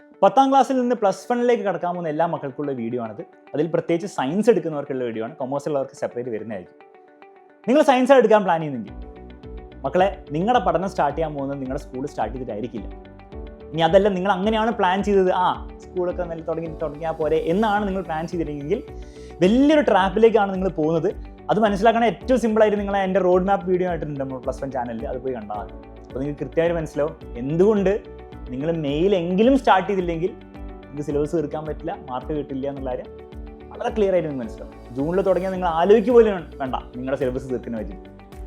10ാം ക്ലാസ്സിൽ നിന്ന് +1 കടക്കാൻ പോകുന്ന എല്ലാ മക്കൾക്കുള്ള വീഡിയോ ആണിത്. അതിൽ പ്രത്യേകിച്ച് സയൻസ് എടുക്കുന്നവർക്കുള്ള വീഡിയോ ആണ്. കൊമേഴ്സ് ഉള്ളവർക്ക് സെപ്പറേറ്റ് വരുന്നതായിരിക്കും. നിങ്ങൾ സയൻസ് എടുക്കാൻ പ്ലാൻ ചെയ്യുന്നെങ്കിൽ മക്കളെ, നിങ്ങളുടെ പഠനം സ്റ്റാർട്ട് ചെയ്യാൻ പോകുന്നത് നിങ്ങളുടെ സ്കൂൾ സ്റ്റാർട്ട് ചെയ്തിട്ടായിരിക്കില്ല. ഇനി അതല്ല നിങ്ങൾ അങ്ങനെയാണ് പ്ലാൻ ചെയ്തത്, സ്കൂളൊക്കെ നല്ല തുടങ്ങിയാൽ പോരെ എന്നാണ് നിങ്ങൾ പ്ലാൻ ചെയ്തിരുന്നെങ്കിൽ വലിയൊരു ട്രാപ്പിലേക്കാണ് നിങ്ങൾ പോകുന്നത്. അത് മനസ്സിലാക്കണ ഏറ്റവും സിമ്പിളായിട്ട് നിങ്ങൾ എൻ്റെ റോഡ് മാപ്പ് വീഡിയോ ആയിട്ടുണ്ട് നമ്മൾ +1 ചാനലിൽ, അത് പോയി കണ്ടാൽ മതി. അപ്പോൾ നിങ്ങൾക്ക് കൃത്യമായിട്ട് മനസ്സിലാവും എന്തുകൊണ്ട് നിങ്ങൾ മെയിലെങ്കിലും സ്റ്റാർട്ട് ചെയ്തില്ലെങ്കിൽ നിങ്ങൾക്ക് സിലബസ് തീർക്കാൻ പറ്റില്ല, മാർക്ക് കിട്ടില്ല എന്നുള്ള കാര്യം വളരെ ക്ലിയർ ആയിട്ട് നിങ്ങൾക്ക് മനസ്സിലാവും. ജൂണിൽ തുടങ്ങിയാൽ നിങ്ങൾ ആലോചിക്കുക പോലും വേണ്ട നിങ്ങളുടെ സിലബസ് തീർക്കുന്ന പറ്റി.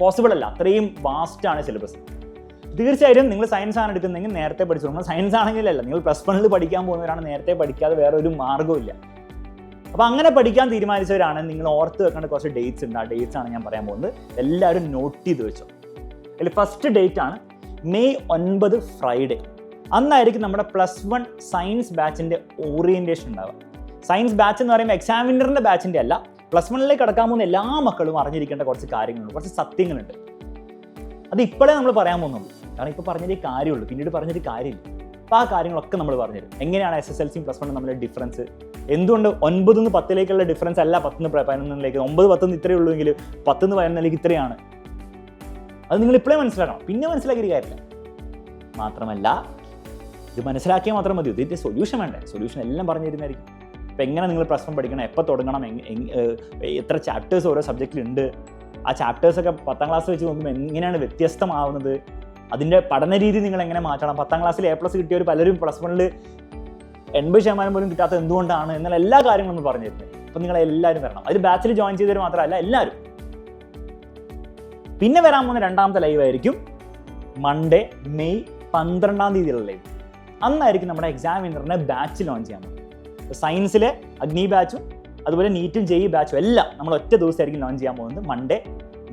പോസിബിൾ അല്ല, അത്രയും വാസ്റ്റാണ് സിലബസ്. തീർച്ചയായിട്ടും നിങ്ങൾ സയൻസ് ആണ് എടുക്കുന്നതെങ്കിൽ നേരത്തെ പഠിച്ചു. നമ്മൾ സയൻസ് ആണെങ്കിലല്ല, നിങ്ങൾ +1 പഠിക്കാൻ പോകുന്നവരാണ്, നേരത്തെ പഠിക്കാതെ വേറെ ഒരു മാർഗ്ഗമില്ല. അപ്പോൾ അങ്ങനെ പഠിക്കാൻ തീരുമാനിച്ചവരാണ് നിങ്ങൾ ഓർത്ത് വെക്കേണ്ട കുറച്ച് ഡേറ്റ്സ് ഉണ്ട്. ആ ഡേറ്റ്സ് ആണ് ഞാൻ പറയാൻ പോകുന്നത്. എല്ലാവരും നോട്ട് ചെയ്ത് വെച്ചോ. അതിൽ ഫസ്റ്റ് ഡേറ്റ് ആണ് മെയ് 9 ഫ്രൈഡേ. അന്നായിരിക്കും നമ്മുടെ +1 സയൻസ് ബാച്ചിൻ്റെ ഓറിയൻറ്റേഷൻ ഉണ്ടാവുക. സയൻസ് ബാച്ച് എന്ന് പറയുമ്പോൾ എക്സാമിനറിൻ്റെ ബാച്ചിൻ്റെ അല്ല, +1 കടക്കാൻ പോകുന്ന എല്ലാ മക്കളും അറിഞ്ഞിരിക്കേണ്ട കുറച്ച് കാര്യങ്ങളുണ്ട്, കുറച്ച് സത്യങ്ങളുണ്ട്. അത് ഇപ്പോഴേ നമ്മൾ പറയാൻ പോകുന്നുള്ളൂ. കാരണം ഇപ്പോൾ പറഞ്ഞൊരു കാര്യമുള്ളൂ, പിന്നീട് പറഞ്ഞൊരു കാര്യമില്ല. അപ്പോൾ ആ കാര്യങ്ങളൊക്കെ നമ്മൾ പറഞ്ഞുതരും. എങ്ങനെയാണ് SSLC +1 തമ്മിലുള്ള ഡിഫറൻസ്, എന്തുകൊണ്ട് 9 10 ഡിഫറൻസ് അല്ല 10 11 9 10 ഇത്രയേ ഉള്ളൂ എങ്കിൽ 10 11 ഇത്രയാണ്. അത് നിങ്ങൾ ഇപ്പോഴേ മനസ്സിലാക്കണം, പിന്നെ മനസ്സിലാക്കിയ കാര്യമില്ല. മാത്രമല്ല ഇത് മനസ്സിലാക്കിയാൽ മാത്രം മതി, ഇതിൻ്റെ സൊല്യൂഷൻ വേണ്ടേ. സൊല്യൂഷൻ എല്ലാം പറഞ്ഞു തരുന്നതായിരിക്കും. ഇപ്പോൾ എങ്ങനെ നിങ്ങൾ +1 പഠിക്കണം, എപ്പോൾ തുടങ്ങണം, എത്ര ചാപ്റ്റേഴ്സ് ഓരോ സബ്ജക്റ്റിലുണ്ട്, ആ ചാപ്റ്റേഴ്സൊക്കെ 10ാം ക്ലാസ് വെച്ച് നോക്കുമ്പോൾ എങ്ങനെയാണ് വ്യത്യസ്തമാവുന്നത്, അതിൻ്റെ പഠന രീതി നിങ്ങൾ എങ്ങനെ മാറ്റണം, 10ാം ക്ലാസ്സിൽ A+ കിട്ടിയവർ പലരും +1 80% പോലും കിട്ടാത്ത എന്തുകൊണ്ടാണ് എന്നുള്ള എല്ലാ കാര്യങ്ങളും നമ്മൾ പറഞ്ഞു തരുന്നത്. അപ്പോൾ നിങ്ങളെല്ലാവരും വരണം. അതിൽ ബാച്ചിൽ ജോയിൻ ചെയ്തവർ മാത്രമല്ല, എല്ലാവരും. പിന്നെ വരാൻ പോകുന്ന രണ്ടാമത്തെ ലൈവ് ആയിരിക്കും മൺഡേ മെയ് 12 ലൈവ്. അന്നായിരിക്കും നമ്മുടെ എക്സാമിനറിനെ ബാച്ച് ലോഞ്ച് ചെയ്യാൻ പോകുന്നത്. സയൻസിലെ അഗ്നി ബാച്ചും അതുപോലെ നീറ്റും JEE ബാച്ചും എല്ലാം നമ്മൾ ഒറ്റ ദിവസമായിരിക്കും ലോഞ്ച് ചെയ്യാൻ പോകുന്നത്, മൺഡേ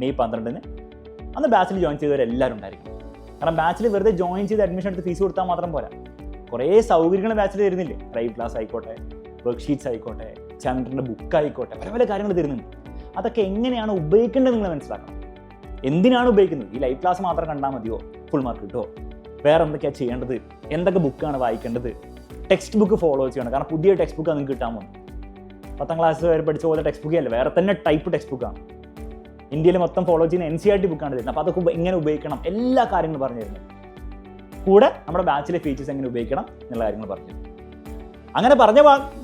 മെയ് 12. അന്ന് ബാച്ചിൽ ജോയിൻ ചെയ്തവരെല്ലാവരും ഉണ്ടായിരിക്കും. കാരണം ബാച്ചിൽ വെറുതെ ജോയിൻ ചെയ്ത് അഡ്മിഷൻ എടുത്ത് ഫീസ് കൊടുത്താൽ മാത്രം പോരാ, കുറേ സൗകര്യങ്ങൾ ബാച്ചിൽ തരുന്നില്ലേ. ലൈവ് ക്ലാസ് ആയിക്കോട്ടെ, വർക്ക് ഷീറ്റ്സ് ആയിക്കോട്ടെ, എക്സാമിനറിൻ്റെ ബുക്ക് ആയിക്കോട്ടെ, പല പല കാര്യങ്ങൾ തരുന്നുണ്ട്. അതൊക്കെ എങ്ങനെയാണ് ഉപയോഗിക്കേണ്ടത് നിങ്ങൾ മനസ്സിലാക്കണം. എന്തിനാണ് ഉപയോഗിക്കുന്നത്? ഈ ലൈവ് ക്ലാസ് മാത്രം കണ്ടാൽ മതിയോ ഫുൾ മാർക്ക് കിട്ടുമോ? വേറെ എന്തൊക്കെയാണ് ചെയ്യേണ്ടത്, എന്തൊക്കെ ബുക്കാണ് വായിക്കേണ്ടത്, ടെക്സ്റ്റ് ബുക്ക് ഫോളോ ചെയ്യണം. കാരണം പുതിയ ടെക്സ്റ്റ് ബുക്കാണ് നിങ്ങൾക്ക് കിട്ടാൻ പോകുന്നത്. 10ാം ക്ലാസ് വരെ പഠിച്ച പോലെ ടെക്സ്റ്റ് ബുക്കേ അല്ല, വേറെ തന്നെ ടൈപ്പ് ടെക്സ്റ്റ് ബുക്കാണ്. ഇന്ത്യയിൽ മൊത്തം ഫോളോ ചെയ്യുന്ന NCERT ബുക്കാണ് തരുന്നത്. അപ്പോൾ അതൊക്കെ എങ്ങനെ ഉപയോഗിക്കണം, എല്ലാ കാര്യങ്ങളും പറഞ്ഞു തരുന്നത്. കൂടെ നമ്മുടെ ബാച്ചിലെ ഫീച്ചേഴ്സ് എങ്ങനെ ഉപയോഗിക്കണം എന്നുള്ള കാര്യങ്ങൾ പറഞ്ഞു. അങ്ങനെ പറഞ്ഞ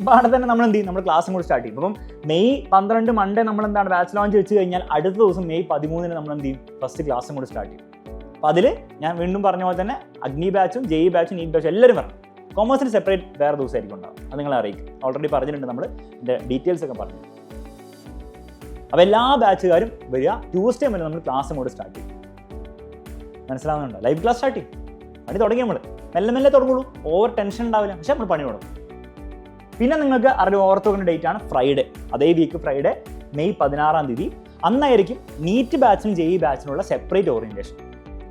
പാടെ തന്നെ നമ്മൾ എന്ത് ചെയ്യും, നമ്മൾ ക്ലാസ്സും കൂടി സ്റ്റാർട്ട് ചെയ്യും. അപ്പം മെയ് 12 മൺഡേ നമ്മൾ എന്താണ് ബാച്ച് ലോഞ്ച് വെച്ച് കഴിഞ്ഞാൽ അടുത്ത ദിവസം മെയ് 13 നമ്മൾ എന്ത് ചെയ്യും, ഫസ്റ്റ് ക്ലാസ്സും കൂടി സ്റ്റാർട്ട് ചെയ്യും. അപ്പോൾ അതിൽ ഞാൻ വീണ്ടും പറഞ്ഞ പോലെ തന്നെ അഗ്നി ബാച്ചും JEE ബാച്ചും നീറ്റ് ബാച്ചും എല്ലാവരും വരണം. കൊമേഴ്സിന് സെപ്പറേറ്റ് വേറെ ദിവസമായിരിക്കും ഉണ്ടാവും, അത് നിങ്ങളെ അറിയിക്കും. ഓൾറെഡി പറഞ്ഞിട്ടുണ്ട്, നമ്മൾ ഇതിൻ്റെ ഡീറ്റെയിൽസ് ഒക്കെ പറഞ്ഞു. അപ്പോൾ എല്ലാ ബാച്ചുകാരും വരിക. ട്യൂസ്ഡേ മുതൽ നമ്മൾ ക്ലാസ്സും കൂടി സ്റ്റാർട്ട് ചെയ്യും. മനസ്സിലാവുന്നുണ്ടോ? ലൈവ് ക്ലാസ് സ്റ്റാർട്ട് ചെയ്യും. പണി തുടങ്ങി നമ്മൾ മെല്ലെ മെല്ലെ തുടങ്ങുള്ളൂ, ഓവർ ടെൻഷൻ ഉണ്ടാവില്ല, പക്ഷെ നമ്മൾ പണി തുടങ്ങും. പിന്നെ നിങ്ങൾക്ക് ഓർത്ത് വെക്കുന്ന ഡേറ്റ് ആണ് ഫ്രൈഡേ. അതേ വീക്ക് ഫ്രൈഡേ മെയ് 16. അന്നായിരിക്കും നീറ്റ് ബാച്ചിനും JEE ബാച്ചിനുള്ള സെപ്പറേറ്റ് ഓറിയൻറ്റേഷൻ.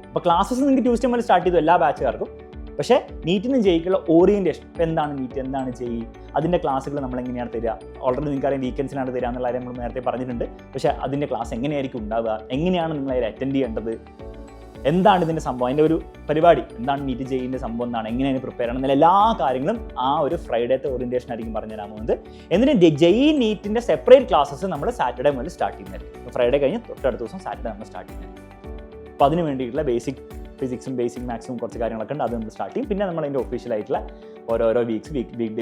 അപ്പോൾ ക്ലാസ്സസ് നിങ്ങൾക്ക് ട്യൂസ്ഡേ മുതൽ സ്റ്റാർട്ട് ചെയ്തു എല്ലാ ബാച്ചുകാർക്കും. പക്ഷേ നീറ്റിനും JEEക്കുള്ള ഓറിയൻറ്റേഷൻ, ഇപ്പോൾ എന്താണ് നീറ്റ്, എന്താണ് JEE, അതിൻ്റെ ക്ലാസ്സുകൾ നമ്മൾ എങ്ങനെയാണ് തരിക. ഓൾറെഡി നിങ്ങൾക്കറിയാം വീക്കെൻഡ്സിനാണ് തരിക എന്നുള്ള കാര്യം നമ്മൾ നേരത്തെ പറഞ്ഞിട്ടുണ്ട്. പക്ഷേ അതിൻ്റെ ക്ലാസ് എങ്ങനെയായിരിക്കും ഉണ്ടാവുക, എങ്ങനെയാണ് നിങ്ങൾ അതിൽ അറ്റൻഡ് ചെയ്യേണ്ടത്, എന്താണ് ഇതിൻ്റെ സംഭവം, അതിൻ്റെ ഒരു പരിപാടി എന്താണ്, നീറ്റ് JEEൻ്റെ സംഭവം എന്താണ്, എങ്ങനെയാണ് പ്രിപ്പയർ ചെയ്യണം എന്നുള്ള എല്ലാ കാര്യങ്ങളും ആ ഒരു ഫ്രൈഡേത്തെ ഓറിയൻറ്റേഷൻ ആയിരിക്കും പറഞ്ഞു തരാൻ പോകുന്നത്. എന്നിട്ട് JEE നീറ്റിൻ്റെ സെപ്പറേറ്റ് ക്ലാസ്സസ് നമ്മൾ സാറ്റർഡേ മുതൽ സ്റ്റാർട്ട് ചെയ്യുന്നതായിരിക്കും. അപ്പോൾ ഫ്രൈഡേ കഴിഞ്ഞ് തൊട്ടടുത്ത ദിവസം സാറ്റർഡേ നമ്മൾ സ്റ്റാർട്ട് ചെയ്യുന്നതായിരിക്കും. അപ്പോൾ അതിന് വേണ്ടിയിട്ടുള്ള ബേസിക് ഫിസിക്സും ബേസിക് മാത്സും കുറച്ച് കാര്യങ്ങളൊക്കെ ഉണ്ട്, അത് നമ്മൾ സ്റ്റാർട്ട് ചെയ്യും. പിന്നെ നമ്മൾ അതിൻ്റെ ഒഫീഷ്യലായിട്ടുള്ള ഓരോരോ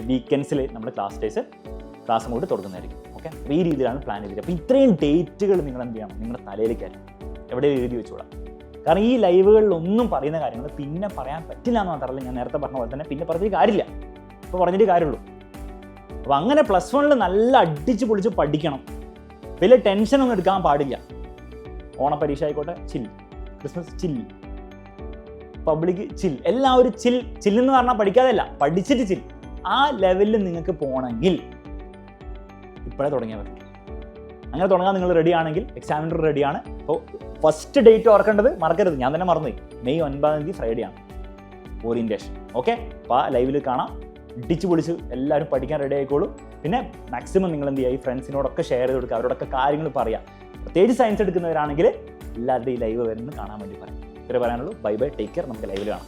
വീക്കെൻഡ്സിൽ നമ്മൾ ക്ലാസ്സും കൂടി തുടങ്ങുന്നതായിരിക്കും. ഓക്കെ, ഈ രീതിയിലാണ് പ്ലാൻ ചെയ്തത്. അപ്പോൾ ഇത്രയും ഡേറ്റുകൾ നിങ്ങൾ എന്ത് ചെയ്യണം, നിങ്ങളുടെ തലയിലേക്ക് ആയിരിക്കും എവിടെ എഴുതി വെച്ചോളാം. കാരണം ഈ ലൈവുകളിലൊന്നും പറയുന്ന കാര്യങ്ങൾ പിന്നെ പറയാൻ പറ്റില്ല എന്ന് മാത്രമല്ല, ഞാൻ നേരത്തെ പറഞ്ഞ പോലെ തന്നെ പിന്നെ പറഞ്ഞിട്ട് കാര്യമില്ല, ഇപ്പോൾ പറഞ്ഞിട്ട് കാര്യമുള്ളൂ. അപ്പോൾ അങ്ങനെ +1 നല്ല അടിച്ച് പൊളിച്ച് പഠിക്കണം. വലിയ ടെൻഷനൊന്നും എടുക്കാൻ പാടില്ല. ഓണപ്പരീക്ഷ ആയിക്കോട്ടെ ചിൽ, ക്രിസ്മസ് ചിൽ, പബ്ലിക് ചിൽ, എല്ലാവരും ചില്ലെന്ന് പറഞ്ഞാൽ പഠിക്കാതെയല്ല, പഠിച്ചിട്ട് ചിൽ. ആ ലെവലിൽ നിങ്ങൾക്ക് പോകണമെങ്കിൽ ഇപ്പോഴേ തുടങ്ങിയാൽ പറ്റും. അങ്ങനെ തുടങ്ങാൻ നിങ്ങൾ റെഡി ആണെങ്കിൽ എക്സാമിനർ റെഡിയാണ്. അപ്പോൾ ഫസ്റ്റ് ഡേറ്റ് ഓർക്കേണ്ടത് മറക്കരുത്, ഞാൻ തന്നെ മറന്നു, മെയ് 9 ഫ്രൈഡേ ആണ് ഓറിയൻറ്റേഷൻ. ഓക്കെ, അപ്പോൾ ആ ലൈവിൽ കാണാം. ഇടിച്ച് പൊളിച്ച് എല്ലാവരും പഠിക്കാൻ റെഡി ആയിക്കോളൂ. പിന്നെ മാക്സിമം നിങ്ങൾ എന്ത് ചെയ്യുക, ഈ ഫ്രണ്ട്സിനോടൊക്കെ ഷെയർ ചെയ്ത് കൊടുക്കുക, അവരോടൊക്കെ കാര്യങ്ങൾ പറയുക. പ്രത്യേകിച്ച് സയൻസ് എടുക്കുന്നവരാണെങ്കിൽ എല്ലാവരുടെയും ഈ ലൈവ് വരുന്നത് കാണാൻ വേണ്ടി പറയാം. ഇത്രേ പറയാനുള്ളൂ. Bye bye, take care. നമുക്ക് ലൈവിൽ കാണാം.